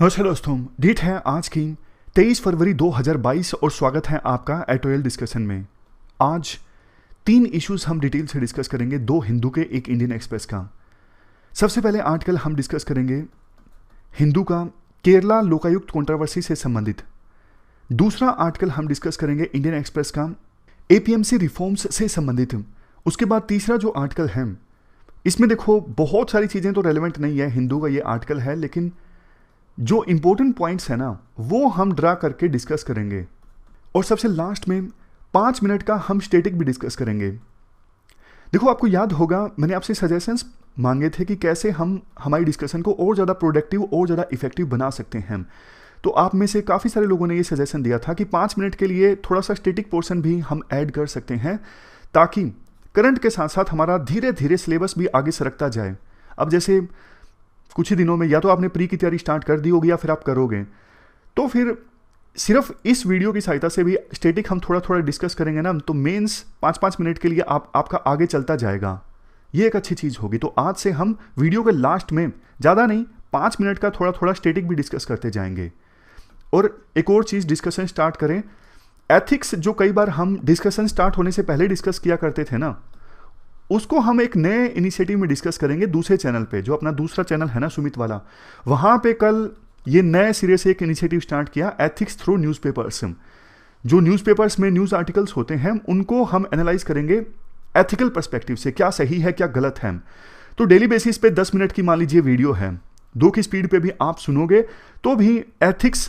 नमस्कार दोस्तों, डेट है आज की 23 फरवरी 2022 और स्वागत है आपका एटोएल डिस्कशन में। आज 3 इश्यूज हम डिटेल से डिस्कस करेंगे, 2 हिंदू के एक इंडियन एक्सप्रेस का। सबसे पहले आर्टिकल हम डिस्कस करेंगे हिंदू का केरला लोकायुक्त कंट्रोवर्सी से संबंधित। दूसरा आर्टिकल हम डिस्कस करेंगे इंडियन एक्सप्रेस का एपीएमसी रिफॉर्म्स से संबंधित। उसके बाद तीसरा जो आर्टिकल है इसमें देखो बहुत सारी चीज़ें तो रेलेवेंट नहीं है, हिंदू का ये आर्टिकल है, लेकिन जो इंपॉर्टेंट पॉइंट्स है ना वो हम ड्रा करके डिस्कस करेंगे। और सबसे लास्ट में 5 मिनट का हम स्टैटिक भी डिस्कस करेंगे। देखो, आपको याद होगा मैंने आपसे सजेशंस मांगे थे कि कैसे हम हमारी डिस्कशन को और ज़्यादा प्रोडक्टिव और ज़्यादा इफेक्टिव बना सकते हैं। तो आप में से काफ़ी सारे लोगों ने ये सजेशन दिया था कि 5 मिनट के लिए थोड़ा सा स्टैटिक पोर्शन भी हम ऐड कर सकते हैं, ताकि करंट के साथ साथ हमारा धीरे धीरे सिलेबस भी आगे सरकता जाए। अब जैसे कुछ ही दिनों में या तो आपने प्री की तैयारी स्टार्ट कर दी होगी या फिर आप करोगे, तो फिर सिर्फ इस वीडियो की सहायता से भी स्टैटिक हम थोड़ा थोड़ा डिस्कस करेंगे ना, तो मेंस 5-5 मिनट के लिए आपका आगे चलता जाएगा। ये एक अच्छी चीज़ होगी। तो आज से हम वीडियो के लास्ट में ज़्यादा नहीं 5 मिनट का थोड़ा थोड़ा स्टैटिक भी डिस्कस करते जाएंगे। और एक और चीज़ डिस्कशन स्टार्ट करें, एथिक्स जो कई बार हम डिस्कशन स्टार्ट होने से पहले डिस्कस किया करते थे ना, उसको हम एक नए इनिशिएटिव में डिस्कस करेंगे दूसरे चैनल पे, जो अपना दूसरा चैनल है ना सुमित वाला। वहाँ पे कल ये नए सिरे से एक इनिशिएटिव स्टार्ट किया, एथिक्स थ्रू न्यूज़पेपर्स। जो न्यूज़पेपर्स में न्यूज़ आर्टिकल्स होते हैं उनको हम एनालाइज करेंगे एथिकल पर्सपेक्टिव से, क्या सही है क्या गलत है। तो डेली बेसिस पे 10 मिनट की मान लीजिए वीडियो है, 2 की स्पीड पे भी आप सुनोगे तो भी एथिक्स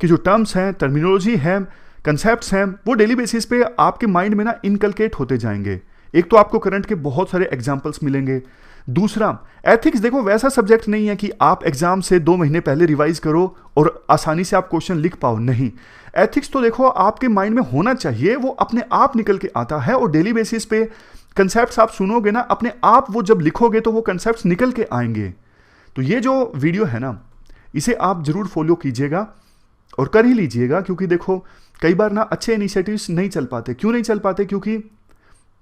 की जो टर्म्स हैं, टर्मिनोलॉजी है, कंसेप्ट्स हैं, वो डेली बेसिस पे आपके माइंड में ना इनकलकेट होते जाएंगे। एक तो आपको करंट के बहुत सारे एग्जाम्पल्स मिलेंगे। दूसरा, एथिक्स देखो वैसा सब्जेक्ट नहीं है कि आप एग्जाम से 2 महीने पहले रिवाइज करो और आसानी से आप क्वेश्चन लिख पाओ, नहीं। एथिक्स तो देखो आपके माइंड में होना चाहिए, वो अपने आप निकल के आता है। और डेली बेसिस पे कंसेप्ट्स आप सुनोगे ना, अपने आप वो जब लिखोगे तो वो कंसेप्ट्स निकल के आएंगे। तो ये जो वीडियो है ना, इसे आप जरूर फॉलो कीजिएगा और कर ही लीजिएगा, क्योंकि देखो कई बार ना अच्छे इनिशिएटिव्स नहीं चल पाते। क्यों नहीं चल पाते? क्योंकि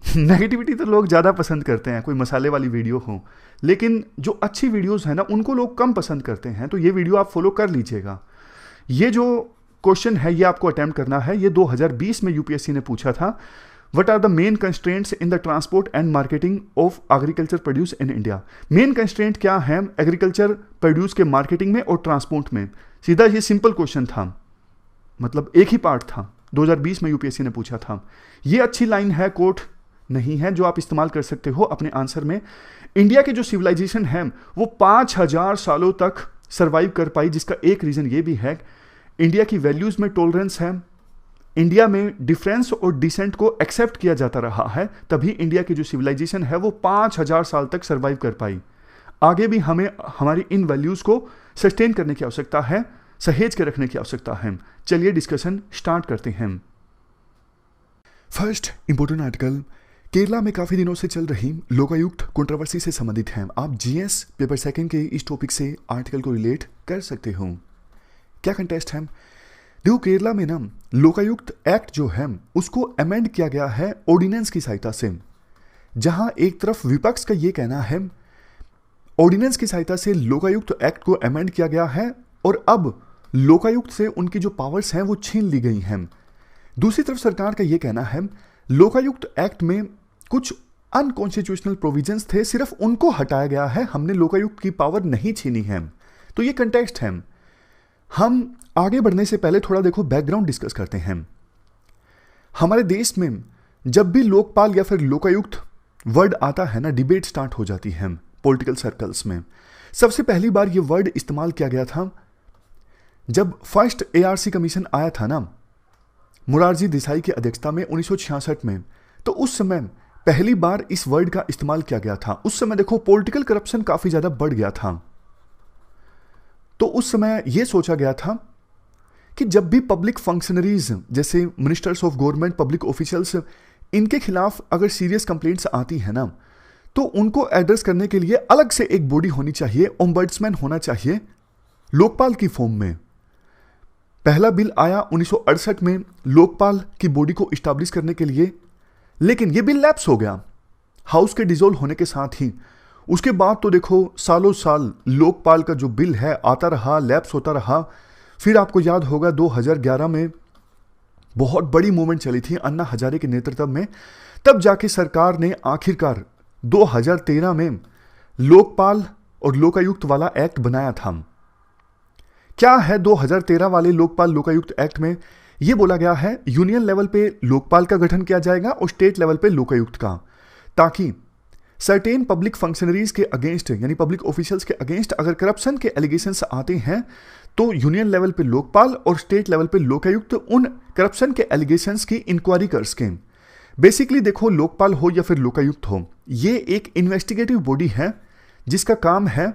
नेगेटिविटी तो लोग ज़्यादा पसंद करते हैं, कोई मसाले वाली वीडियो हो, लेकिन जो अच्छी वीडियोस है ना उनको लोग कम पसंद करते हैं। तो ये वीडियो आप फॉलो कर लीजिएगा। ये जो क्वेश्चन है ये आपको अटेम्प्ट करना है, ये 2020 में यूपीएससी ने पूछा था। What are the main constraints in the transport and marketing of agriculture produce in India. Main constraint क्या है एग्रीकल्चर प्रोड्यूस के मार्केटिंग में और ट्रांसपोर्ट में? सीधा ये सिंपल क्वेश्चन था, मतलब एक ही पार्ट था, 2020 में यूपीएससी ने पूछा था। ये अच्छी लाइन है, कोट नहीं है, जो आप इस्तेमाल कर सकते हो अपने आंसर में। इंडिया की जो सिविलाइजेशन है वो 5000 सालों तक सरवाइव कर पाई, जिसका एक रीजन ये भी है इंडिया की वैल्यूज में टॉलरेंस है। इंडिया में डिफरेंस और डिसेंट को एक्सेप्ट किया जाता रहा है, तभी इंडिया की जो सिविलाइजेशन है वो 5000 साल तक सरवाइव कर पाई। आगे भी हमें हमारी इन वैल्यूज को सस्टेन करने की आवश्यकता है, सहेज के रखने की आवश्यकता है। चलिए डिस्कशन स्टार्ट करते हैं। फर्स्ट इंपोर्टेंट आर्टिकल केरला में काफ़ी दिनों से चल रही लोकायुक्त कंट्रोवर्सी से संबंधित है। आप जीएस पेपर सेकंड के इस टॉपिक से आर्टिकल को रिलेट कर सकते हो। क्या कंटेस्ट है? देखो, केरला में ना लोकायुक्त एक्ट जो है उसको अमेंड किया गया है ऑर्डिनेंस की सहायता से। जहां एक तरफ विपक्ष का ये कहना है ऑर्डिनेंस की सहायता से लोकायुक्त एक्ट को अमेंड किया गया है और अब लोकायुक्त से उनकी जो पावर्स हैं वो छीन ली गई हैं। दूसरी तरफ सरकार का ये कहना है लोकायुक्त एक्ट में कुछ अनकॉन्स्टिट्यूशनल प्रोविजंस थे, सिर्फ उनको हटाया गया है, हमने लोकायुक्त की पावर नहीं छीनी है। तो ये कंटेक्स्ट है। हम आगे बढ़ने से पहले थोड़ा देखो बैकग्राउंड डिस्कस करते हैं। हमारे देश में जब भी लोकपाल या फिर लोकायुक्त वर्ड आता है ना, डिबेट स्टार्ट हो जाती है पॉलिटिकल सर्कल्स में। सबसे पहली बार ये वर्ड इस्तेमाल किया गया था जब फर्स्ट एआरसी कमीशन आया था ना, मोरारजी देसाई की अध्यक्षता में 1966 में। तो उस समय पहली बार इस वर्ड का इस्तेमाल किया गया था। उस समय देखो पॉलिटिकल करप्शन काफी ज्यादा बढ़ गया था। तो उस समय यह सोचा गया था कि जब भी पब्लिक फंक्शनरीज जैसे ministers of government, public officials, इनके खिलाफ अगर सीरियस कंप्लेंट्स आती है ना, तो उनको एड्रेस करने के लिए अलग से एक बॉडी होनी चाहिए, ओम्बड्समैन होना चाहिए लोकपाल की फॉर्म में। पहला बिल आया 1968 में लोकपाल की बॉडी को इस्टेब्लिश करने के लिए, लेकिन यह बिल लैप्स हो गया हाउस के डिसॉल्व होने के साथ ही। उसके बाद तो देखो सालों साल लोकपाल का जो बिल है आता रहा, लैप्स होता रहा। फिर आपको याद होगा 2011 में बहुत बड़ी मूवमेंट चली थी अन्ना हजारे के नेतृत्व में, तब जाके सरकार ने आखिरकार 2013 में लोकपाल और लोकायुक्त वाला एक्ट बनाया था। क्या है 2013 वाले लोकपाल लोकायुक्त एक्ट में? यह बोला गया है यूनियन लेवल पे लोकपाल का गठन किया जाएगा और स्टेट लेवल पे लोकायुक्त का, ताकि सर्टेन पब्लिक फंक्शनरीज के अगेंस्ट यानी पब्लिक ऑफिशियल्स के अगेंस्ट अगर करप्शन के एलिगेशंस आते हैं तो यूनियन लेवल पे लोकपाल और स्टेट लेवल पे लोकायुक्त उन करप्शन के एलिगेशंस की इंक्वायरी कर सकें। बेसिकली देखो, लोकपाल हो या फिर लोकायुक्त हो, ये एक इन्वेस्टिगेटिव बॉडी है जिसका काम है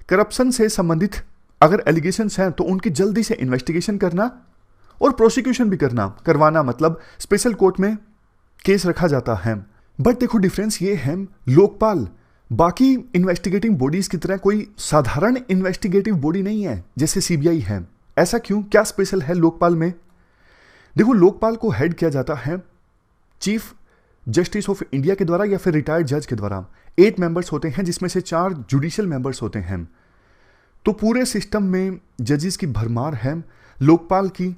करप्शन से संबंधित अगर एलिगेशंस हैं तो उनकी जल्दी से इन्वेस्टिगेशन करना और प्रोसिक्यूशन भी करवाना, मतलब स्पेशल कोर्ट में केस रखा जाता है। बट देखो डिफरेंस ये है, लोकपाल बाकी इन्वेस्टिगेटिंग बॉडीज की तरह कोई साधारण इन्वेस्टिगेटिव बॉडी नहीं है जैसे सीबीआई है। ऐसा क्यों? क्या स्पेशल है लोकपाल में? देखो, लोकपाल को हेड किया जाता है चीफ जस्टिस ऑफ इंडिया के द्वारा या फिर रिटायर्ड जज के द्वारा। 8 मेंबर्स होते हैं जिसमें से 4 जुडिशियल मेंबर्स होते हैं। तो पूरे सिस्टम में जजेस की भरमार है। लोकपाल की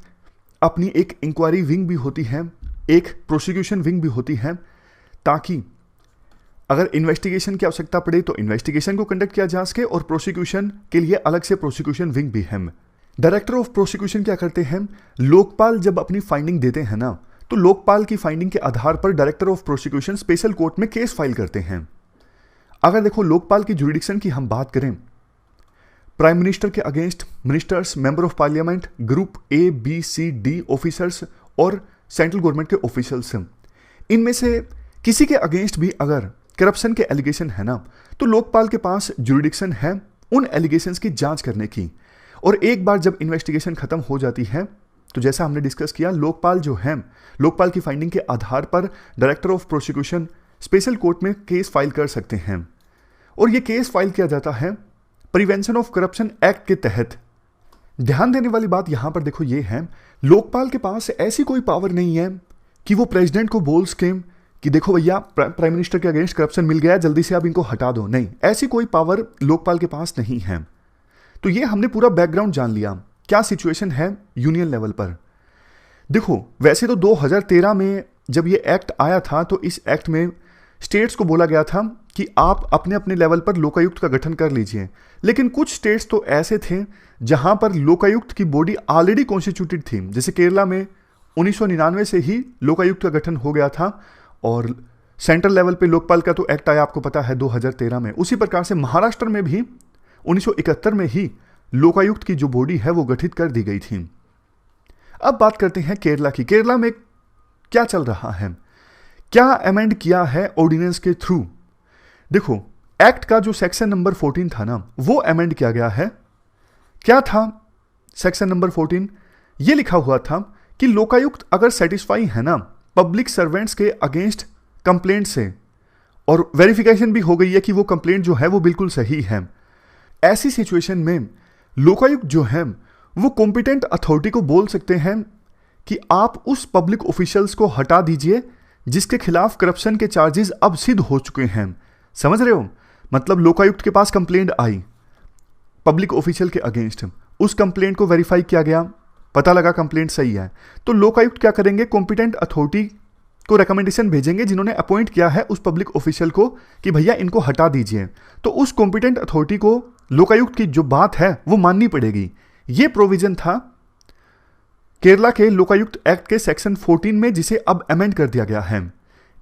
अपनी एक इंक्वायरी विंग भी होती है, एक प्रोसिक्यूशन विंग भी होती है, ताकि अगर इन्वेस्टिगेशन की आवश्यकता पड़े तो इन्वेस्टिगेशन को कंडक्ट किया जा सके, और प्रोसिक्यूशन के लिए अलग से प्रोसिक्यूशन विंग भी है। डायरेक्टर ऑफ प्रोसिक्यूशन क्या करते हैं? लोकपाल जब अपनी फाइंडिंग देते हैं ना, तो लोकपाल की फाइंडिंग के आधार पर director of prosecution special court में केस फाइल करते हैं। अगर देखो लोकपाल की जुरिडिक्शन की हम बात करें, प्राइम मिनिस्टर के against ministers, member of parliament, group A B C D officers और सेंट्रल गवर्नमेंट के ऑफिशियल्स, इनमें से किसी के अगेंस्ट भी अगर करप्शन के एलिगेशन है ना, तो लोकपाल के पास जुरिडिक्शन है उन एलिगेशंस की जांच करने की। और एक बार जब इन्वेस्टिगेशन खत्म हो जाती है तो जैसा हमने डिस्कस किया, लोकपाल जो है, लोकपाल की फाइंडिंग के आधार पर director of prosecution special court में केस फाइल कर सकते हैं। और यह केस फाइल किया जाता है प्रिवेंशन ऑफ करप्शन एक्ट के तहत। ध्यान देने वाली बात यहां पर देखो ये है, लोकपाल के पास ऐसी कोई पावर नहीं है कि वो प्रेसिडेंट को बोल सके कि देखो भैया प्राइम मिनिस्टर के अगेंस्ट करप्शन मिल गया, जल्दी से आप इनको हटा दो। नहीं, ऐसी कोई पावर लोकपाल के पास नहीं है। तो ये हमने पूरा बैकग्राउंड जान लिया, क्या सिचुएशन है यूनियन लेवल पर। देखो, वैसे तो 2013 में जब ये एक्ट आया था तो इस एक्ट में स्टेट्स को बोला गया था कि आप अपने अपने लेवल पर लोकायुक्त का गठन कर लीजिए, लेकिन कुछ स्टेट्स तो ऐसे थे जहां पर लोकायुक्त की बॉडी ऑलरेडी कॉन्स्टिट्यूटेड थी। जैसे केरला में 1999 से ही लोकायुक्त का गठन हो गया था, और सेंट्रल लेवल पे लोकपाल का तो एक्ट आया आपको पता है 2013 में। उसी प्रकार से महाराष्ट्र में भी 1971 में ही लोकायुक्त की जो बॉडी है वो गठित कर दी गई थी। अब बात करते हैं केरला की। केरला में क्या चल रहा है, क्या अमेंड किया है ऑर्डिनेंस के थ्रू? देखो, एक्ट का जो सेक्शन नंबर 14 था ना, वो अमेंड किया गया है। क्या था सेक्शन नंबर 14? ये लिखा हुआ था कि लोकायुक्त अगर सेटिस्फाई है ना पब्लिक सर्वेंट्स के अगेंस्ट कंप्लेंट से, और वेरिफिकेशन भी हो गई है कि वो कंप्लेंट जो है वो बिल्कुल सही है, ऐसी सिचुएशन में लोकायुक्त जो है वो कॉम्पिटेंट अथॉरिटी को बोल सकते हैं कि आप उस पब्लिक ऑफिशियल्स को हटा दीजिए जिसके खिलाफ करप्शन के चार्जेस अब सिद्ध हो चुके हैं। समझ रहे हो? मतलब लोकायुक्त के पास कंप्लेंट आई पब्लिक ऑफिशियल के अगेंस्ट, उस कंप्लेंट को वेरीफाई किया गया, पता लगा कंप्लेंट सही है, तो लोकायुक्त क्या करेंगे? कॉम्पिटेंट अथॉरिटी को रिकमेंडेशन भेजेंगे जिन्होंने अपॉइंट किया है उस पब्लिक ऑफिशियल को कि भैया इनको हटा दीजिए। तो उस कॉम्पिटेंट अथॉरिटी को लोकायुक्त की जो बात है वो माननी पड़ेगी। ये प्रोविजन था केरला के लोकायुक्त एक्ट के सेक्शन 14 में, जिसे अब अमेंड कर दिया गया है।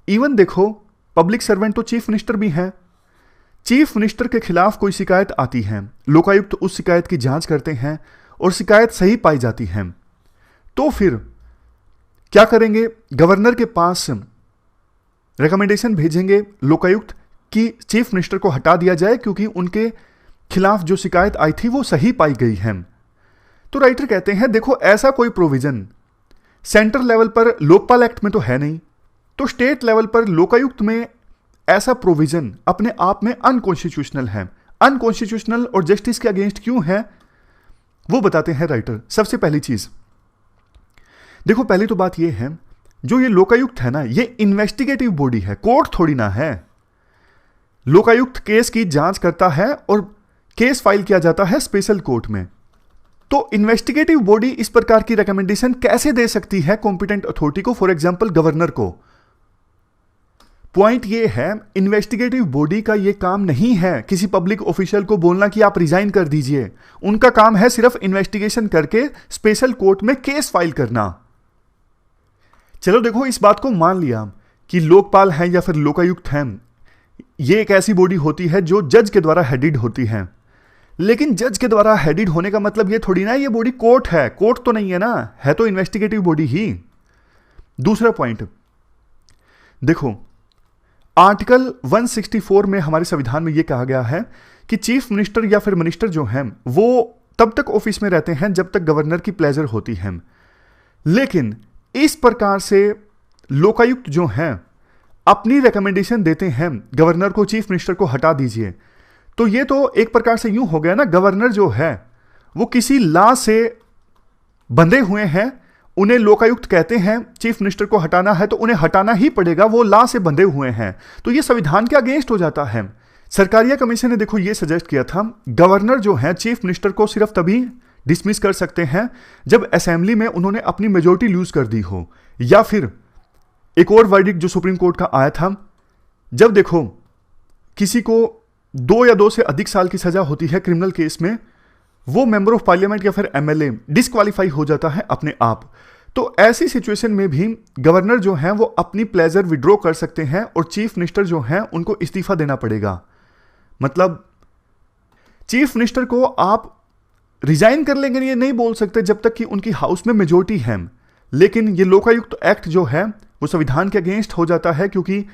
इवन देखो, पब्लिक सर्वेंट तो चीफ मिनिस्टर भी हैं। चीफ मिनिस्टर के खिलाफ कोई शिकायत आती है, लोकायुक्त उस शिकायत की जांच करते हैं और शिकायत सही पाई जाती है, तो फिर क्या करेंगे? गवर्नर के पास रिकमेंडेशन भेजेंगे लोकायुक्त कि चीफ मिनिस्टर को हटा दिया जाए क्योंकि उनके खिलाफ जो शिकायत आई थी वो सही पाई गई है। तो राइटर कहते हैं देखो, ऐसा कोई प्रोविजन सेंट्रल लेवल पर लोकपाल एक्ट में तो है नहीं, तो स्टेट लेवल पर लोकायुक्त में ऐसा प्रोविजन अपने आप में अनकॉन्स्टिट्यूशनल है। अनकॉन्स्टिट्यूशनल और जस्टिस के अगेंस्ट क्यों है वो बताते हैं राइटर। सबसे पहली चीज देखो, पहली तो बात यह है, जो ये लोकायुक्त है ना, ये इन्वेस्टिगेटिव बॉडी है, कोर्ट थोड़ी ना है। लोकायुक्त केस की जांच करता है और केस फाइल किया जाता है स्पेशल कोर्ट में। तो इन्वेस्टिगेटिव बॉडी इस प्रकार की रिकमेंडेशन कैसे दे सकती है कॉम्पिटेंट अथॉरिटी को, फॉर एग्जांपल गवर्नर को? पॉइंट ये है, इन्वेस्टिगेटिव बॉडी का ये काम नहीं है किसी पब्लिक ऑफिशियल को बोलना कि आप रिजाइन कर दीजिए। उनका काम है सिर्फ इन्वेस्टिगेशन करके स्पेशल कोर्ट में केस फाइल करना। चलो देखो, इस बात को मान लिया कि लोकपाल है या फिर लोकायुक्त है, ये एक ऐसी बॉडी होती है जो जज के द्वारा हेडेड होती है। लेकिन जज के द्वारा हेडेड होने का मतलब ये थोड़ी ना ये बॉडी कोर्ट है। कोर्ट तो नहीं है ना, है तो इन्वेस्टिगेटिव बॉडी ही। दूसरा पॉइंट देखो, आर्टिकल 164 में हमारे संविधान में यह कहा गया है कि चीफ मिनिस्टर या फिर मिनिस्टर जो हैं वो तब तक ऑफिस में रहते हैं जब तक गवर्नर की प्लेजर होती है। लेकिन इस प्रकार से लोकायुक्त जो हैं अपनी रिकमेंडेशन देते हैं गवर्नर को, चीफ मिनिस्टर को हटा दीजिए। तो ये तो एक प्रकार से यूं हो गया ना, गवर्नर जो है वो किसी लॉ से बंधे हुए हैं। उन्हें लोकायुक्त कहते हैं चीफ मिनिस्टर को हटाना है तो उन्हें हटाना ही पड़ेगा, वो लॉ से बंधे हुए हैं। तो ये संविधान के अगेंस्ट हो जाता है। सरकारिया कमीशन ने देखो ये सजेस्ट किया था, गवर्नर जो है चीफ मिनिस्टर को सिर्फ तभी डिसमिस कर सकते हैं जब असेंबली में उन्होंने अपनी मेजोरिटी लूज कर दी हो, या फिर एक और वर्डिक्ट जो सुप्रीम कोर्ट का आया था, जब देखो किसी को 2 या 2 से अधिक साल की सजा होती है क्रिमिनल केस में, वो मेंबर ऑफ पार्लियामेंट या फिर एमएलए डिस्क्वालीफाई हो जाता है अपने आप। तो ऐसी सिचुएशन में भी गवर्नर जो है वो अपनी प्लेजर विड्रॉ कर सकते हैं और चीफ मिनिस्टर जो है उनको इस्तीफा देना पड़ेगा। मतलब चीफ मिनिस्टर को आप रिजाइन कर लेंगे ये नहीं बोल सकते जब तक कि उनकी हाउस में मेजोरिटी है। लेकिन ये लोकायुक्त एक्ट जो है वो संविधान के अगेंस्ट हो जाता है, क्योंकि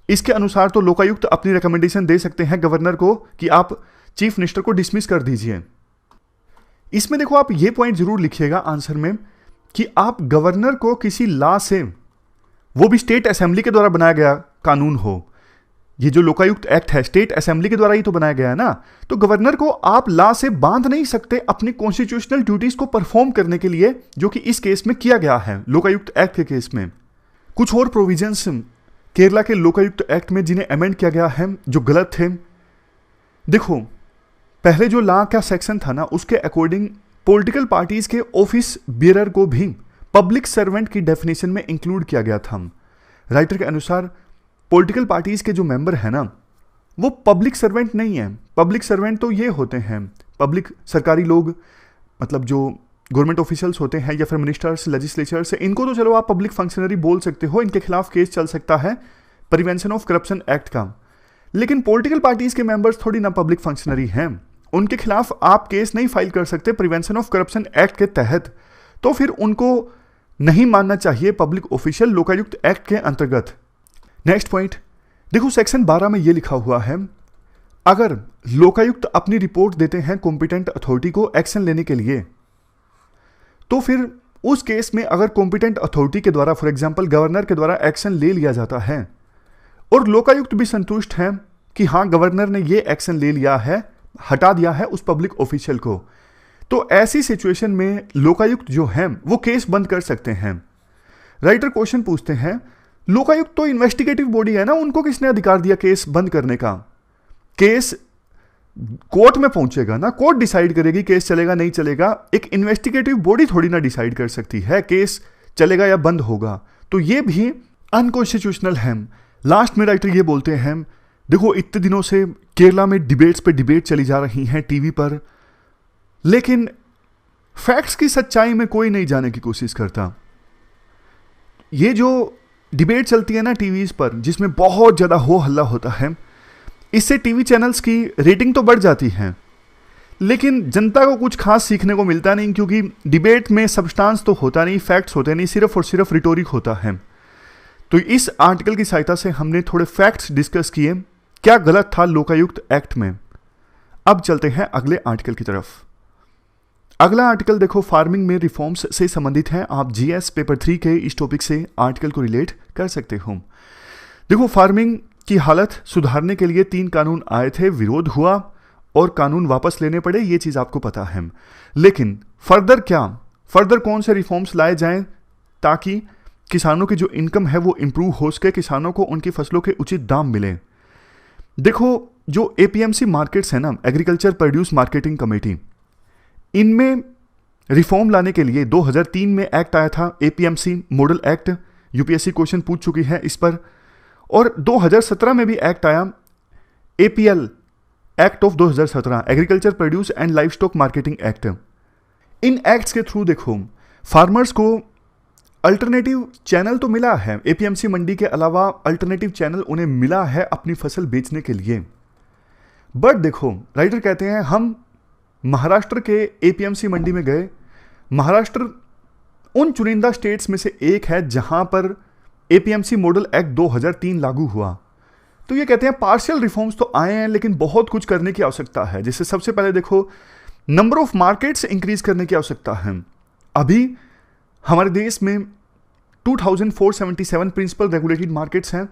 इसके अनुसार तो लोकायुक्त अपनी रिकमेंडेशन दे सकते हैं गवर्नर को कि आप चीफ मिनिस्टर को डिसमिस कर दीजिए। इसमें देखो आप ये पॉइंट जरूर लिखिएगा आंसर में कि आप गवर्नर को किसी लॉ से, वो भी स्टेट असेंबली के द्वारा बनाया गया कानून हो, ये जो लोकायुक्त एक्ट है स्टेट असेंबली के द्वारा ही तो बनाया गया है ना, तो गवर्नर को आप लॉ से बांध नहीं सकते अपनी कॉन्स्टिट्यूशनल ड्यूटीज को परफॉर्म करने के लिए, जो कि इस केस में किया गया है लोकायुक्त एक्ट के केस में। कुछ और प्रोविजंस केरला के लोकायुक्त एक्ट में जिन्हें अमेंड किया गया है जो गलत थे। देखो पहले जो लॉ का सेक्शन था ना, उसके अकॉर्डिंग पॉलिटिकल पार्टीज के ऑफिस बियरर को भी पब्लिक सर्वेंट की डेफिनेशन में इंक्लूड किया गया था। राइटर के अनुसार पॉलिटिकल पार्टीज के जो मेंबर है ना वो पब्लिक सर्वेंट नहीं है। पब्लिक सर्वेंट तो ये होते हैं पब्लिक सरकारी लोग, मतलब जो गवर्नमेंट ऑफिशियल्स होते हैं या फिर मिनिस्टर्स, लेजिस्लेचर्स, इनको तो चलो आप पब्लिक फंक्शनरी बोल सकते हो, इनके खिलाफ केस चल सकता है प्रिवेंशन ऑफ करप्शन एक्ट का। लेकिन पॉलिटिकल पार्टीज के मेंबर्स थोड़ी ना पब्लिक फंक्शनरी हैं, उनके खिलाफ आप केस नहीं फाइल कर सकते प्रिवेंशन ऑफ करप्शन एक्ट के तहत। तो फिर उनको नहीं मानना चाहिए पब्लिक ऑफिशियल लोकायुक्त एक्ट के अंतर्गत। नेक्स्ट पॉइंट देखो, सेक्शन 12 में यह लिखा हुआ है, अगर लोकायुक्त अपनी रिपोर्ट देते हैं कॉम्पिटेंट अथॉरिटी को एक्शन लेने के लिए, तो फिर उस केस में अगर कॉम्पिटेंट अथॉरिटी के द्वारा, फॉर एग्जांपल गवर्नर के द्वारा एक्शन ले लिया जाता है और लोकायुक्त भी संतुष्ट है कि हाँ गवर्नर ने ये एक्शन ले लिया है, हटा दिया है उस पब्लिक ऑफिशियल को, तो ऐसी सिचुएशन में लोकायुक्त जो है वो केस बंद कर सकते हैं। राइटर क्वेश्चन पूछते हैं, लोकायुक्त तो इन्वेस्टिगेटिव बॉडी है ना, उनको किसने अधिकार दिया केस बंद करने का? केस कोर्ट में पहुंचेगा ना, कोर्ट डिसाइड करेगी केस चलेगा नहीं चलेगा। एक इन्वेस्टिगेटिव बॉडी थोड़ी ना डिसाइड कर सकती है केस चलेगा या बंद होगा। तो ये भी अनकॉन्स्टिट्यूशनल है। लास्ट में राइटर ये बोलते हैं, देखो इतने दिनों से केरला में डिबेट्स पे डिबेट चली जा रही हैं टीवी पर, लेकिन फैक्ट्स की सच्चाई में कोई नहीं जाने की कोशिश करता। ये जो डिबेट चलती है ना टीवीज पर, जिसमें बहुत ज़्यादा हो हल्ला होता है, इससे टीवी चैनल्स की रेटिंग तो बढ़ जाती है, लेकिन जनता को कुछ खास सीखने को मिलता नहीं, क्योंकि डिबेट में सब्सटेंस तो होता नहीं, फैक्ट्स होते नहीं, सिर्फ और सिर्फ रिटोरिक होता है। तो इस आर्टिकल की सहायता से हमने थोड़े फैक्ट्स डिस्कस किए, क्या गलत था लोकायुक्त एक्ट में। अब चलते हैं अगले आर्टिकल की तरफ। अगला आर्टिकल देखो फार्मिंग में रिफॉर्म्स से संबंधित है। आप जीएस पेपर 3 के इस टॉपिक से आर्टिकल को रिलेट कर सकते हो। देखो फार्मिंग की हालत सुधारने के लिए 3 कानून आए थे, विरोध हुआ और कानून वापस लेने पड़े, ये चीज़ आपको पता है। लेकिन फर्दर कौन से रिफॉर्म्स लाए जाएं ताकि किसानों की जो इनकम है वो इंप्रूव हो सके, किसानों को उनकी फसलों के उचित दाम मिले। देखो जो एपीएमसी मार्केट्स है ना, एग्रीकल्चर प्रोड्यूस मार्केटिंग कमेटी, इनमें रिफॉर्म लाने के लिए 2003 में एक्ट आया था, APMC model act. UPSC question पूछ चुकी है इस पर। और 2017 में भी एक्ट आया, APL act of 2017, agriculture produce and live stock marketing act. In acts के थ्रू देखो फार्मर्स को अल्टरनेटिव चैनल तो मिला है, एपीएमसी मंडी के अलावा अल्टरनेटिव चैनल उन्हें मिला है अपनी फसल बेचने के लिए। बट देखो राइटर कहते हैं हम महाराष्ट्र के एपीएमसी मंडी में गए। महाराष्ट्र उन चुनिंदा स्टेट्स में से एक है जहां पर एपीएमसी मॉडल एक्ट 2003 लागू हुआ। तो ये कहते हैं पार्शियल रिफॉर्म्स तो आए हैं लेकिन बहुत कुछ करने की आवश्यकता है। जैसे सबसे पहले देखो नंबर ऑफ मार्केट्स इंक्रीज करने की आवश्यकता है। अभी हमारे देश में 2477 प्रिंसिपल रेगुलेटेड मार्केट्स हैं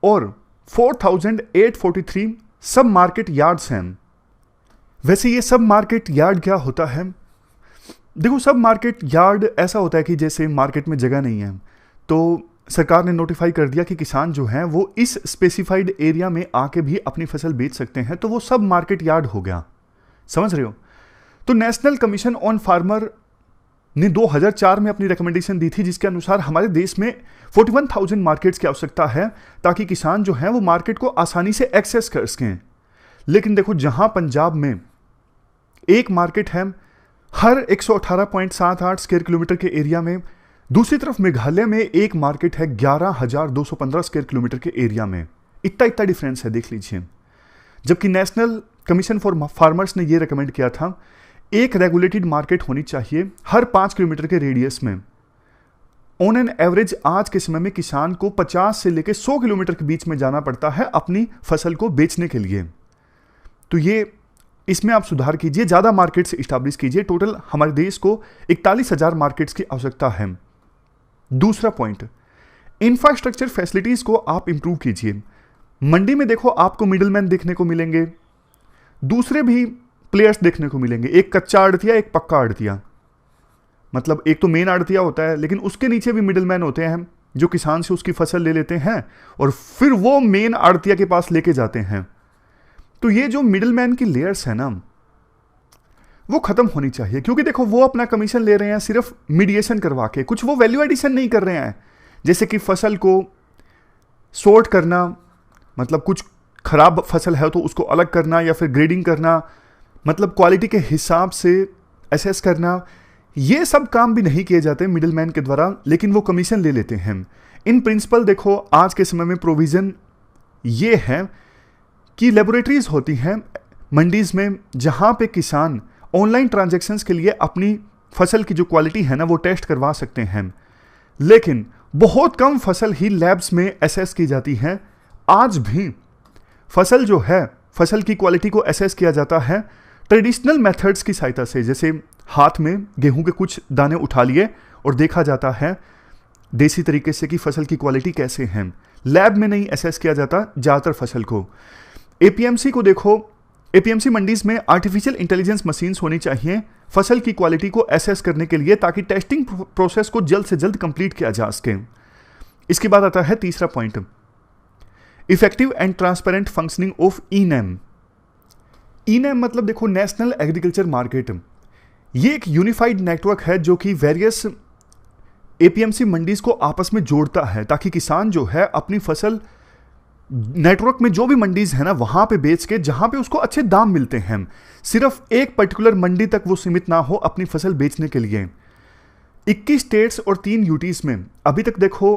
और 4843 सब मार्केट यार्ड्स हैं। वैसे ये सब मार्केट यार्ड क्या होता है? देखो सब मार्केट यार्ड ऐसा होता है कि जैसे मार्केट में जगह नहीं है तो सरकार ने नोटिफाई कर दिया कि किसान जो हैं वो इस स्पेसिफाइड एरिया में आके भी अपनी फसल बेच सकते हैं, तो वो सब मार्केट यार्ड हो गया। समझ रहे हो? तो नेशनल कमीशन ऑन फार्मर ने 2004 में अपनी रिकमेंडेशन दी थी जिसके अनुसार हमारे देश में 41,000 मार्केट्स की आवश्यकता है ताकि किसान जो हैं वो मार्केट को आसानी से एक्सेस कर सकें। लेकिन देखो जहां पंजाब में एक मार्केट है हर 118.78 स्क्वायर किलोमीटर के एरिया में, दूसरी तरफ मेघालय में एक मार्केट है 11,215 स्क्वायर किलोमीटर के एरिया में। इतना डिफरेंस है, देख लीजिए। जबकि नेशनल कमीशन फॉर फार्मर्स ने यह रिकमेंड किया था एक रेगुलेटेड मार्केट होनी चाहिए हर 5 किलोमीटर के रेडियस में। ऑन एन एवरेज आज के समय में किसान को 50 से लेकर 100 किलोमीटर के बीच में जाना पड़ता है अपनी फसल को बेचने के लिए। तो ये इसमें आप सुधार कीजिए, ज़्यादा मार्केट्स इस्टेब्लिश कीजिए। टोटल हमारे देश को 41,000 मार्केट्स की आवश्यकता है। दूसरा पॉइंट, इंफ्रास्ट्रक्चर फैसिलिटीज़ को आप इंप्रूव कीजिए। मंडी में देखो आपको मिडिलमैन देखने को मिलेंगे, दूसरे भी प्लेयर्स देखने को मिलेंगे, एक कच्चा आड़तिया एक पक्का आड़तिया। मतलब एक तो मेन आड़तिया होता है लेकिन उसके नीचे भी मिडिलमैन होते हैं जो किसान से उसकी फसल ले लेते हैं और फिर वो मेन आड़तिया के पास लेके जाते हैं। तो ये जो मिडिलमैन की लेयर्स है ना वो खत्म होनी चाहिए, क्योंकि देखो वो अपना कमीशन ले रहे हैं सिर्फ मीडिएशन करवा के, कुछ वो वैल्यू एडिशन नहीं कर रहे हैं। जैसे कि फसल को सॉर्ट करना, मतलब कुछ खराब फसल है तो उसको अलग करना या फिर ग्रेडिंग करना, मतलब क्वालिटी के हिसाब से असेस करना, ये सब काम भी नहीं किए जाते मिडिलमैन के द्वारा, लेकिन वो कमीशन ले लेते हैं। इन प्रिंसिपल देखो आज के समय में प्रोविज़न ये है कि लेबोरेटरीज होती हैं मंडीज में जहाँ पे किसान ऑनलाइन ट्रांजैक्शंस के लिए अपनी फसल की जो क्वालिटी है ना वो टेस्ट करवा सकते हैं, लेकिन बहुत कम फसल ही लैब्स में असेस की जाती है। आज भी फसल जो है, फसल की क्वालिटी को असेस किया जाता है ट्रेडिशनल मेथड्स की सहायता से, जैसे हाथ में गेहूं के कुछ दाने उठा लिए और देखा जाता है देसी तरीके से कि फसल की क्वालिटी कैसे है। लैब में नहीं असेस किया जाता ज़्यादातर फसल को। एपीएमसी को देखो, एपीएमसी मंडीज में आर्टिफिशियल इंटेलिजेंस मशीन्स होनी चाहिए फसल की क्वालिटी को असेस करने के लिए, ताकि टेस्टिंग प्रोसेस को जल्द से जल्द कंप्लीट किया जा सके। इसके बाद आता है तीसरा point, effective and transparent functioning of eNAM. ENAM मतलब देखो नेशनल एग्रीकल्चर मार्केट, ये एक यूनिफाइड नेटवर्क है जो कि वेरियस एपीएमसी मंडीज को आपस में जोड़ता है, ताकि किसान जो है अपनी फसल नेटवर्क में जो भी मंडीज है ना वहां पे बेच के जहां पे उसको अच्छे दाम मिलते हैं, सिर्फ एक पर्टिकुलर मंडी तक वो सीमित ना हो अपनी फसल बेचने के लिए। 21 स्टेट्स और 3 यूटीज में अभी तक देखो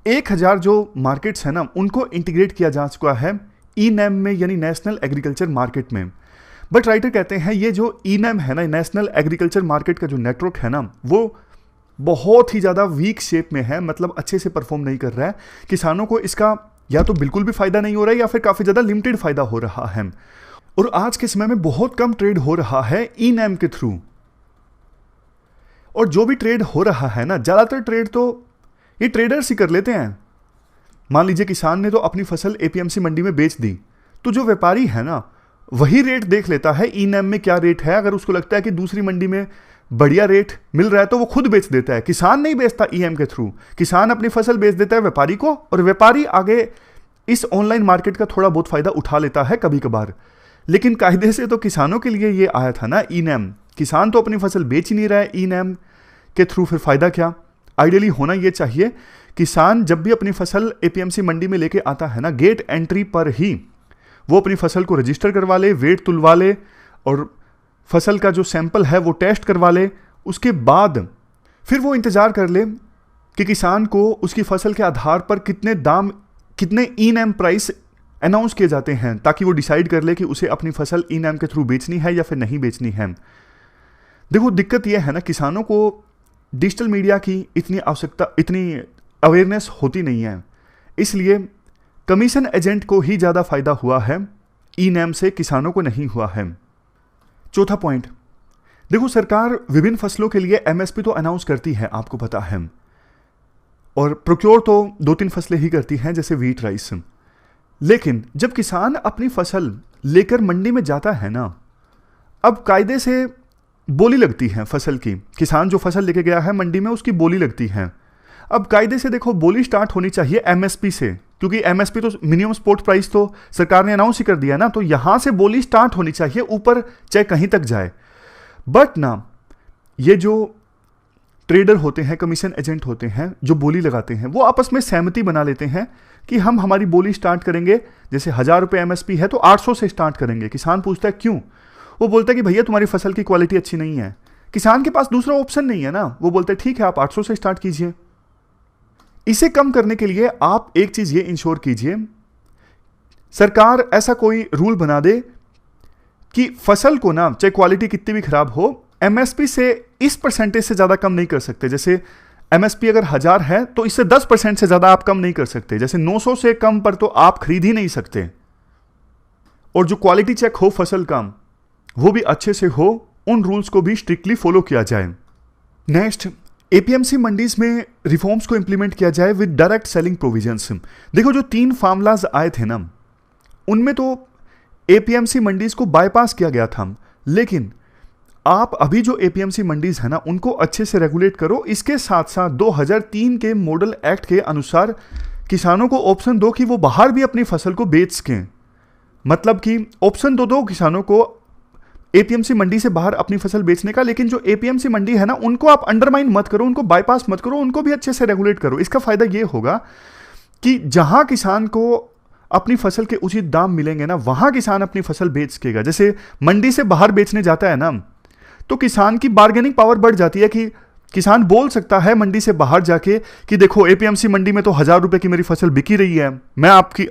1000 जो मार्केट्स है ना उनको इंटीग्रेट किया जा चुका है ईनैम में, यानी नेशनल एग्रीकल्चर मार्केट में। बट राइटर कहते हैं ये जो ईनैम है ना, नेशनल एग्रीकल्चर मार्केट का जो नेटवर्क है ना वो बहुत ही ज़्यादा वीक शेप में है, मतलब अच्छे से परफॉर्म नहीं कर रहा है। किसानों को इसका या तो बिल्कुल भी फायदा नहीं हो रहा है या फिर काफ़ी ज़्यादा लिमिटेड फायदा हो रहा है, और आज के समय में बहुत कम ट्रेड हो रहा है ईनैम के थ्रू। और जो भी ट्रेड हो रहा है ना, ज़्यादातर ट्रेड तो ये ट्रेडर्स ही कर लेते हैं। मान लीजिए किसान ने तो अपनी फसल एपीएमसी मंडी में बेच दी, तो जो व्यापारी है ना वही रेट देख लेता है ईनैम में क्या रेट है। अगर उसको लगता है कि दूसरी मंडी में बढ़िया रेट मिल रहा है तो वो खुद बेच देता है। किसान नहीं बेचता ईएम के थ्रू, किसान अपनी फसल बेच देता है व्यापारी को, और व्यापारी आगे इस ऑनलाइन मार्केट का थोड़ा बहुत फायदा उठा लेता है कभी कभार, लेकिन कायदे से तो किसानों के लिए ये आया था ना ई नैम। किसान तो अपनी फसल बेच ही नहीं रहा है, ई नैम के थ्रू फिर फायदा क्या? आइडियली होना ये चाहिए, किसान जब भी अपनी फसल एपीएमसी मंडी में लेके आता है ना, गेट एंट्री पर ही वो अपनी फसल को रजिस्टर करवा ले, वेट तुलवा ले और फसल का जो सैंपल है वो टेस्ट करवा ले। उसके बाद फिर वो इंतजार कर ले कि किसान को उसकी फसल के आधार पर कितने दाम, कितने ई नैम प्राइस अनाउंस किए जाते हैं, ताकि वो डिसाइड कर ले कि उसे अपनी फसल ई नैम के थ्रू बेचनी है या फिर नहीं बेचनी है। देखो दिक्कत यह है ना, किसानों को डिजिटल मीडिया की इतनी आवश्यकता, इतनी अवेयरनेस होती नहीं है, इसलिए कमीशन एजेंट को ही ज़्यादा फायदा हुआ है, ई नैम से किसानों को नहीं हुआ है। चौथा पॉइंट, देखो सरकार विभिन्न फसलों के लिए एमएसपी तो अनाउंस करती है, आपको पता है, और प्रोक्योर तो 2-3 फसलें ही करती हैं, जैसे व्हीट, राइस। लेकिन जब किसान अपनी फसल लेकर मंडी में जाता है ना, अब कायदे से बोली लगती है फसल की। किसान जो फसल लेके गया है मंडी में, उसकी बोली लगती है। अब कायदे से देखो बोली स्टार्ट होनी चाहिए एमएसपी से, क्योंकि एमएसपी तो मिनिमम सपोर्ट प्राइस तो सरकार ने अनाउंस ही कर दिया ना, तो यहां से बोली स्टार्ट होनी चाहिए, ऊपर चाहे कहीं तक जाए। बट ना, ये जो ट्रेडर होते हैं, कमीशन एजेंट होते हैं, जो बोली लगाते हैं, वो आपस में सहमति बना लेते हैं कि हम हमारी बोली स्टार्ट करेंगे, जैसे 1000 रुपये एमएसपी है तो 800 से स्टार्ट करेंगे। किसान पूछता है क्यों? वो बोलता है कि भैया तुम्हारी फसल की क्वालिटी अच्छी नहीं है। किसान के पास दूसरा ऑप्शन नहीं है ना, वो बोलते हैं ठीक है आप 800 से स्टार्ट कीजिए। इसे कम करने के लिए आप एक चीज ये इंश्योर कीजिए, सरकार ऐसा कोई रूल बना दे कि फसल को ना, चाहे क्वालिटी कितनी भी खराब हो, एमएसपी से इस परसेंटेज से ज्यादा कम नहीं कर सकते। जैसे एमएसपी अगर 1000 है तो इससे 10% से ज्यादा आप कम नहीं कर सकते। जैसे 900 से कम पर तो आप खरीद ही नहीं सकते। और जो क्वालिटी चेक हो फसल का, वो भी अच्छे से हो, उन रूल्स को भी स्ट्रिक्टली फॉलो किया जाए। नेक्स्ट, एपीएमसी मंडीज में रिफॉर्म्स को इंप्लीमेंट किया जाए विद डायरेक्ट सेलिंग प्रोविजंस। देखो जो 3 फार्मूलाज आए थे ना, उनमें तो एपीएमसी मंडीज को बाईपास किया गया था, लेकिन आप अभी जो एपीएमसी मंडीज है ना, उनको अच्छे से रेगुलेट करो। इसके साथ साथ 2003 के मॉडल एक्ट के अनुसार किसानों को ऑप्शन दो कि वो बाहर भी अपनी फसल को बेच सकें। मतलब कि ऑप्शन दो किसानों को एपीएमसी मंडी से बाहर अपनी फसल बेचने का, लेकिन जो एपीएमसी मंडी है ना, उनको आप अंडरमाइन मत करो, उनको बाईपास मत करो, उनको भी अच्छे से रेगुलेट करो। इसका फायदा ये होगा कि जहां किसान को अपनी फसल के उचित दाम मिलेंगे ना, वहां किसान अपनी फसल बेच सकेगा। जैसे मंडी से बाहर बेचने जाता है ना, तो किसान की बार्गेनिंग पावर बढ़ जाती है कि किसान बोल सकता है मंडी से बाहर जाके कि देखो एपीएमसी मंडी में तो 1000 रुपए की मेरी फसल बिकी रही है,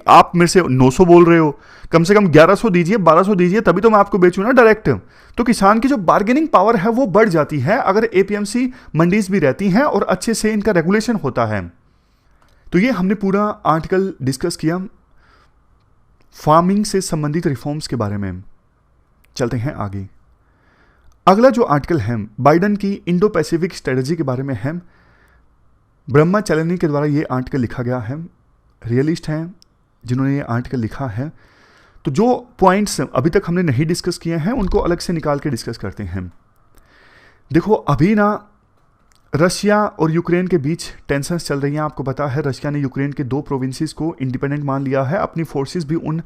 आप मेरे से 900 बोल रहे हो, कम से कम 1100 दीजिए, 1200 दीजिए, तभी तो मैं आपको बेचूं ना डायरेक्ट। तो किसान की जो बार्गेनिंग पावर है वो बढ़ जाती है अगर एपीएमसी मंडीज भी रहती हैं और अच्छे से इनका रेगुलेशन होता है। तो ये हमने पूरा आर्टिकल डिस्कस किया फार्मिंग से संबंधित रिफॉर्म्स के बारे में। चलते हैं आगे। अगला जो आर्टिकल है बाइडेन की इंडो पैसिफिक स्ट्रेटजी के बारे में है। ब्रह्मा चैलेनी के द्वारा ये आर्टिकल लिखा गया है, रियलिस्ट हैं जिन्होंने ये आर्टिकल लिखा है। तो जो पॉइंट्स अभी तक हमने नहीं डिस्कस किए हैं उनको अलग से निकाल के डिस्कस करते हैं। देखो अभी ना रशिया और यूक्रेन के बीच टेंशंस चल रही हैं। आपको पता है रशिया ने यूक्रेन के 2 प्रोविंसेस को इंडिपेंडेंट मान लिया है, अपनी फोर्सेस भी उन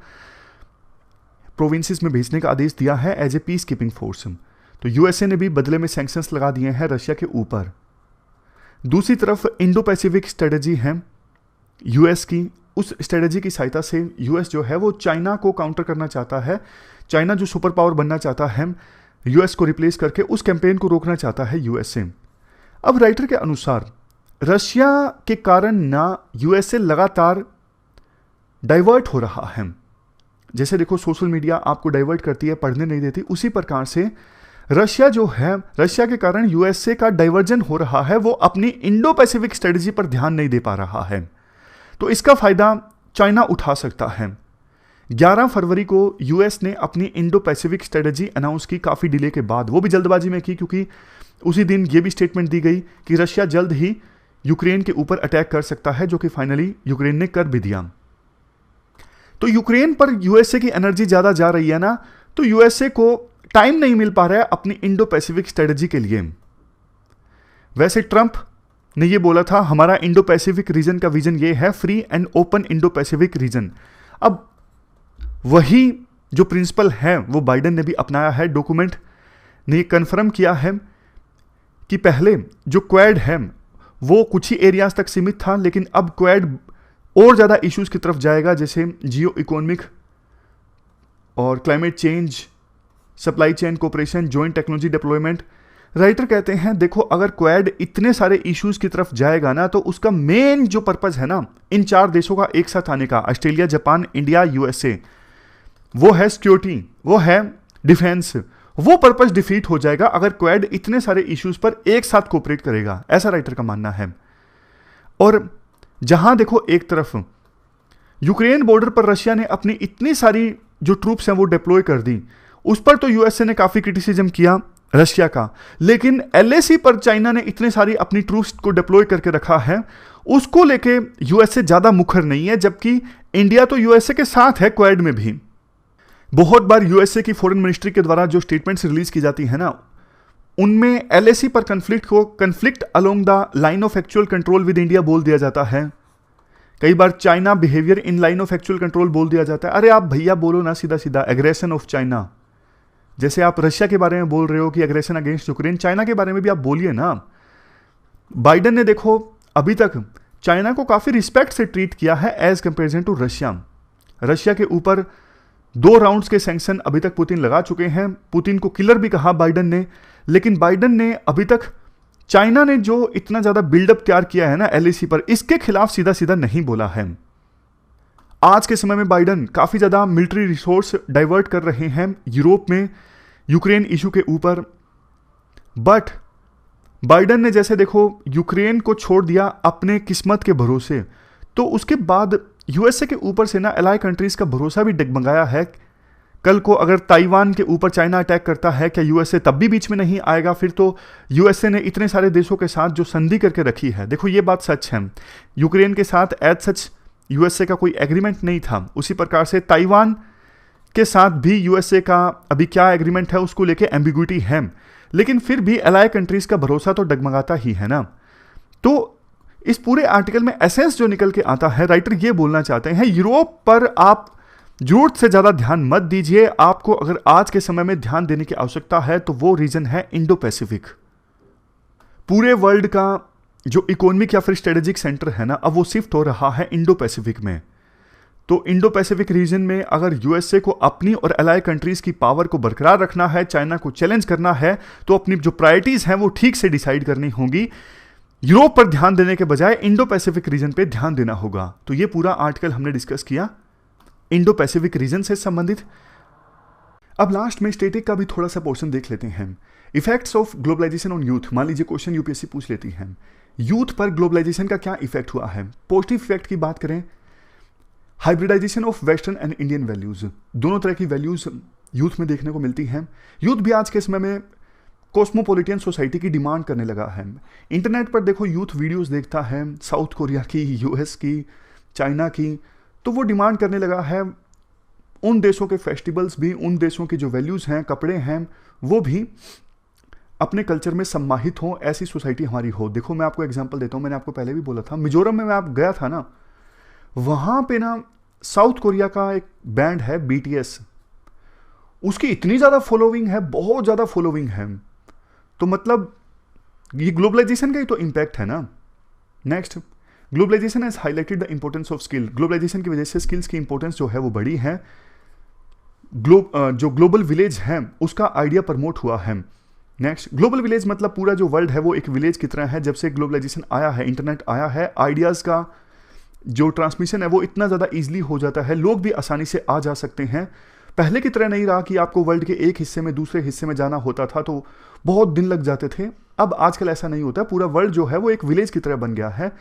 प्रोविंसेस में भेजने का आदेश दिया है as a peacekeeping force. तो यूएसए ने भी बदले में सैंक्शंस लगा दिए हैं रशिया के ऊपर। दूसरी तरफ इंडो पैसिफिक स्ट्रेटजी है यूएस की, उस स्ट्रेटजी की सहायता से यूएस जो है वो चाइना को काउंटर करना चाहता है। चाइना जो सुपर पावर बनना चाहता है, यूएस को रिप्लेस करके उस कैंपेन को रोकना चाहता है यूएसए। अब राइटर के अनुसार रशिया के कारण ना यूएसए लगातार डाइवर्ट हो रहा है। जैसे देखो सोशल मीडिया आपको डाइवर्ट करती है, पढ़ने नहीं देती, उसी प्रकार से रशिया जो है, रशिया के कारण यूएसए का डाइवर्जन हो रहा है, वो अपनी इंडो पैसिफिक स्ट्रेटजी पर ध्यान नहीं दे पा रहा है। तो इसका फायदा चाइना उठा सकता है। 11 फरवरी को यूएस ने अपनी इंडो पैसिफिक स्ट्रेटजी अनाउंस की, काफ़ी डिले के बाद, वो भी जल्दबाजी में की, क्योंकि उसी दिन ये भी स्टेटमेंट दी गई कि रशिया जल्द ही यूक्रेन के ऊपर अटैक कर सकता है, जो कि फाइनली यूक्रेन ने कर भी दिया। तो यूक्रेन पर यूएसए की एनर्जी ज़्यादा जा रही है ना, तो यूएसए को टाइम नहीं मिल पा रहा है अपनी इंडो पैसिफिक स्ट्रेटजी के लिए। वैसे ट्रंप ने ये बोला था हमारा इंडो पैसिफिक रीजन का विजन ये है, free and open Indo Pacific region. अब वही जो प्रिंसिपल है वो बाइडेन ने भी अपनाया है। डॉक्यूमेंट ने कन्फर्म किया है कि पहले जो क्वाड है वो कुछ ही एरियाज तक सीमित था, लेकिन अब क्वाड और ज़्यादा इश्यूज की तरफ जाएगा, जैसे जियो इकोनॉमिक और climate change, supply chain cooperation, joint technology deployment. Writer कहते हैं देखो अगर क्वाड इतने सारे इश्यूज की तरफ जाएगा ना तो उसका मेन जो पर्पज है ना इन 4 देशों का एक साथ आने का, ऑस्ट्रेलिया, जापान, इंडिया, यूएसए, वो है सिक्योरिटी, वो है डिफेंस, वो पर्पज डिफीट हो जाएगा अगर क्वाड इतने सारे इश्यूज पर एक साथ कोऑपरेट करेगा, ऐसा राइटर का मानना है। और जहां देखो एक तरफ यूक्रेन बॉर्डर पर रशिया ने अपनी इतनी सारी जो ट्रूप्स हैं वो डिप्लॉय कर दी, उस पर तो यूएसए ने काफी क्रिटिसिज्म किया रशिया का, लेकिन एलएसी पर चाइना ने इतने सारी अपनी ट्रूप्स को डिप्लॉय करके रखा है, उसको लेके यूएसए ज्यादा मुखर नहीं है, जबकि इंडिया तो यूएसए के साथ है क्वाड में भी। बहुत बार यूएसए की फॉरेन मिनिस्ट्री के द्वारा जो स्टेटमेंट्स रिलीज की जाती है ना, उनमें एलएसी पर conflict along the line of actual control with India बोल दिया जाता है। कई बार China behaviour in line of actual control बोल दिया जाता है। अरे आप भैया बोलो ना सीधा सीधा एग्रेशन ऑफ चाइना, जैसे आप रशिया के बारे में बोल रहे हो कि एग्रेशन अगेंस्ट यूक्रेन, चाइना के बारे में भी आप बोलिए ना। बाइडेन ने देखो अभी तक चाइना को काफी रिस्पेक्ट से ट्रीट किया है as comparison to Russia. Russia के ऊपर 2 राउंड्स के सैंक्शन अभी तक पुतिन लगा चुके हैं, पुतिन को किलर भी कहा बाइडेन ने, लेकिन बाइडेन ने अभी तक चाइना ने जो इतना ज्यादा बिल्डअप तैयार किया है ना एलएसी पर, इसके खिलाफ सीधा सीधा नहीं बोला है। आज के समय में बाइडेन काफी ज्यादा मिलिट्री रिसोर्स डाइवर्ट कर रहे हैं यूरोप में यूक्रेन इशू के ऊपर, बट बाइडेन ने जैसे देखो यूक्रेन को छोड़ दिया अपने किस्मत के भरोसे, तो उसके बाद यूएसए के ऊपर से ना एलाई कंट्रीज का भरोसा भी डगमगाया है। कल को अगर ताइवान के ऊपर चाइना अटैक करता है, क्या यूएसए तब भी बीच में नहीं आएगा? फिर तो यूएसए ने इतने सारे देशों के साथ जो संधि करके रखी है, देखो ये बात सच है, यूक्रेन के साथ एज सच यूएसए का कोई एग्रीमेंट नहीं था, उसी प्रकार से ताइवान के साथ भी यूएसए का अभी क्या एग्रीमेंट है उसको लेके एम्बिग्विटी है, लेकिन फिर भी एलाई कंट्रीज का भरोसा तो डगमगाता ही है ना। तो इस पूरे आर्टिकल में एसेंस जो निकल के आता है, राइटर ये बोलना चाहते हैं यूरोप पर आप जरूरत से ज्यादा ध्यान मत दीजिए, आपको अगर आज के समय में ध्यान देने की आवश्यकता है तो वो रीजन है इंडो पैसिफिक। पूरे वर्ल्ड का जो इकोनॉमिक या फिर स्ट्रेटेजिक सेंटर है ना, अब वो शिफ्ट हो रहा है इंडो पैसिफिक में। तो इंडो पैसिफिक रीजन में अगर यूएसए को अपनी और एलाई कंट्रीज की पावर को बरकरार रखना है, चाइना को चैलेंज करना है, तो अपनी जो प्रायोरिटीज हैं वो ठीक से डिसाइड करनी होगी। यूरोप पर ध्यान देने के बजाय इंडो पैसिफिक रीजन पे ध्यान देना होगा। तो ये पूरा आर्टिकल हमने डिस्कस किया इंडो पैसिफिक रीजन से संबंधित। अब लास्ट में स्टैटिक का भी थोड़ा सा पोर्शन देख लेते हैं। Effects of globalisation on youth. मान लीजिए क्वेश्चन यूपीएससी पूछ लेती है, यूथ पर ग्लोबलाइजेशन का क्या इफेक्ट हुआ है। पॉजिटिव इफेक्ट की बात करें, hybridisation of western and Indian values, दोनों तरह की वैल्यूज यूथ में देखने को मिलती हैं। यूथ भी आज के समय में कॉस्मोपॉलिटियन सोसाइटी की डिमांड करने लगा है। इंटरनेट पर देखो यूथ वीडियोस देखता है, साउथ कोरिया की, यूएस की, चाइना की, तो वो डिमांड करने लगा है उन देशों के फेस्टिवल्स भी, उन देशों की जो वैल्यूज हैं, कपड़े हैं, वो भी अपने कल्चर में सम्माहित हो, ऐसी सोसाइटी हमारी हो। देखो मैं आपको एग्जांपल देता हूं, मैंने आपको पहले भी बोला था, मिजोरम में मैं आप गया था ना, वहां पे ना साउथ कोरिया का एक बैंड है बीटीएस, उसकी इतनी ज्यादा फॉलोइंग है, बहुत ज्यादा फॉलोइंग है। तो मतलब ये ग्लोबलाइजेशन का ही तो इम्पैक्ट है ना। Next, globalisation has highlighted the importance of skill. Globalisation की वजह से स्किल्स की इंपॉर्टेंस जो है वो बढ़ी है। जो ग्लोबल विलेज है उसका आइडिया प्रमोट हुआ है। नेक्स्ट, ग्लोबल विलेज मतलब पूरा जो वर्ल्ड है वो एक विलेज की तरह है। जब से ग्लोबलाइजेशन आया है, इंटरनेट आया है, आइडियाज का जो ट्रांसमिशन है वो इतना ज़्यादा ईजिली हो जाता है, लोग भी आसानी से आ जा सकते हैं। पहले की तरह नहीं रहा कि आपको वर्ल्ड के एक हिस्से में दूसरे हिस्से में जाना होता था तो बहुत दिन लग जाते थे। अब आजकल ऐसा नहीं होता, पूरा वर्ल्ड जो है वो एक विलेज की तरह बन गया है।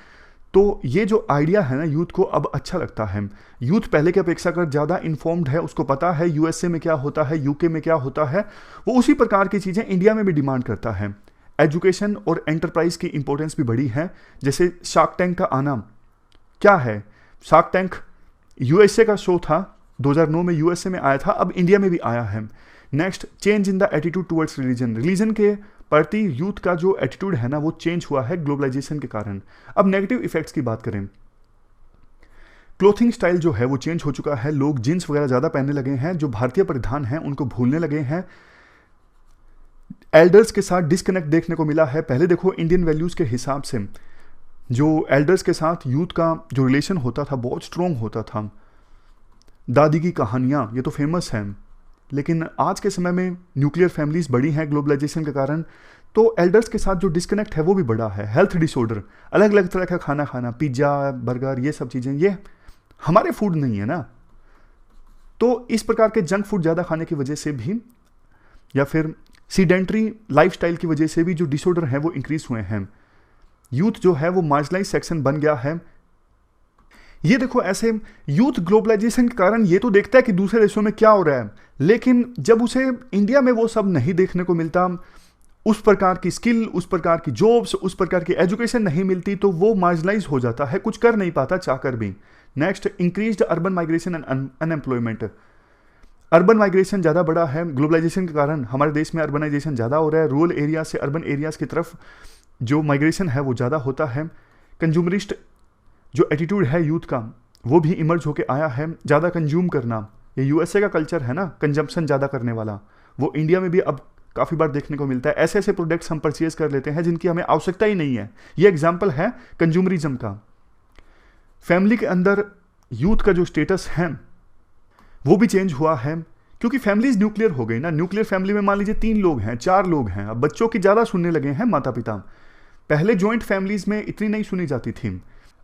तो ये जो आइडिया है ना यूथ को अब अच्छा लगता है। यूथ पहले की अपेक्षा कर ज़्यादा इन्फॉर्म्ड है, उसको पता है यूएसए में क्या होता है, यूके में क्या होता है, वो उसी प्रकार की चीज़ें इंडिया में भी डिमांड करता है। एजुकेशन और एंटरप्राइज की इंपॉर्टेंस भी बढ़ी है। जैसे शार्क टैंक का आना क्या है, शार्क टैंक यूएसए का शो था, 2009 में यूएसए में आया था, अब इंडिया में भी आया है। Next, change in the attitude towards religion. Religion के प्रति यूथ का जो एटीट्यूड है ना वो चेंज हुआ है ग्लोबलाइजेशन के कारण। अब नेगेटिव इफेक्ट्स की बात करें, क्लोथिंग स्टाइल जो है वो चेंज हो चुका है, लोग जीन्स वगैरह ज़्यादा पहनने लगे हैं, जो भारतीय परिधान हैं उनको भूलने लगे हैं। एल्डर्स के साथ डिस्कनेक्ट देखने को मिला है। पहले देखो इंडियन वैल्यूज़ के हिसाब से जो एल्डर्स के साथ यूथ का जो रिलेशन होता था बहुत स्ट्रॉन्ग होता था। दादी की कहानियाँ ये तो फेमस हैं, लेकिन आज के समय में न्यूक्लियर फैमिलीज बड़ी हैं ग्लोबलाइजेशन के कारण, तो एल्डर्स के साथ जो डिस्कनेक्ट है वो भी बड़ा है। हेल्थ डिसऑर्डर, अलग अलग तरह का खाना खाना, पिज्ज़ा बर्गर ये सब चीज़ें, ये हमारे फूड नहीं है ना। तो इस प्रकार के जंक फूड ज़्यादा खाने की वजह से भी या फिर सीडेंट्री लाइफस्टाइल की वजह से भी जो डिसऑर्डर हैं वो इंक्रीज हुए हैं। यूथ जो है वो मार्जिनलाइज सेक्शन बन गया है। ये देखो ऐसे यूथ ग्लोबलाइजेशन के कारण ये तो देखता है कि दूसरे देशों में क्या हो रहा है, लेकिन जब उसे इंडिया में वो सब नहीं देखने को मिलता, उस प्रकार की स्किल, उस प्रकार की जॉब्स, उस प्रकार की एजुकेशन नहीं मिलती, तो वो मार्जिनलाइज हो जाता है, कुछ कर नहीं पाता चाहकर भी। Next, increased urban migration and unemployment. Urban migration ज़्यादा बढ़ा है ग्लोबलाइजेशन के कारण। हमारे देश में अर्बनाइजेशन ज़्यादा हो रहा है, रूरल एरिया से अर्बन एरियाज़ की तरफ जो माइग्रेशन है वो ज़्यादा होता है। कंज्यूमरिस्ट जो एटीट्यूड है यूथ का वो भी इमर्ज होके आया है। ज़्यादा कंज्यूम करना, ये यूएसए का कल्चर है ना, कंजम्पशन ज़्यादा करने वाला, वो इंडिया में भी अब काफ़ी बार देखने को मिलता है। ऐसे ऐसे प्रोडक्ट्स हम परचेज कर लेते हैं जिनकी हमें आवश्यकता ही नहीं है। ये एग्जाम्पल है कंज्यूमरिज्म का। फैमिली के अंदर यूथ का जो स्टेटस है वो भी चेंज हुआ है, क्योंकि फैमिलीज न्यूक्लियर हो गई ना। न्यूक्लियर फैमिली में मान लीजिए 3 लोग हैं, 4 लोग हैं, अब बच्चों की ज़्यादा सुनने लगे हैं माता पिता। पहले जॉइंट फैमिलीज में इतनी नहीं सुनी जाती थी।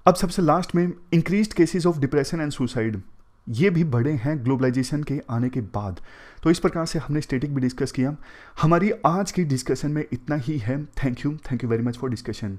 अब सबसे लास्ट में increased cases of depression and suicide, ये भी बढ़े हैं ग्लोबलाइजेशन के आने के बाद। तो इस प्रकार से हमने स्टैटिक भी डिस्कस किया। हमारी आज की डिस्कशन में इतना ही है। Thank you very much for discussion.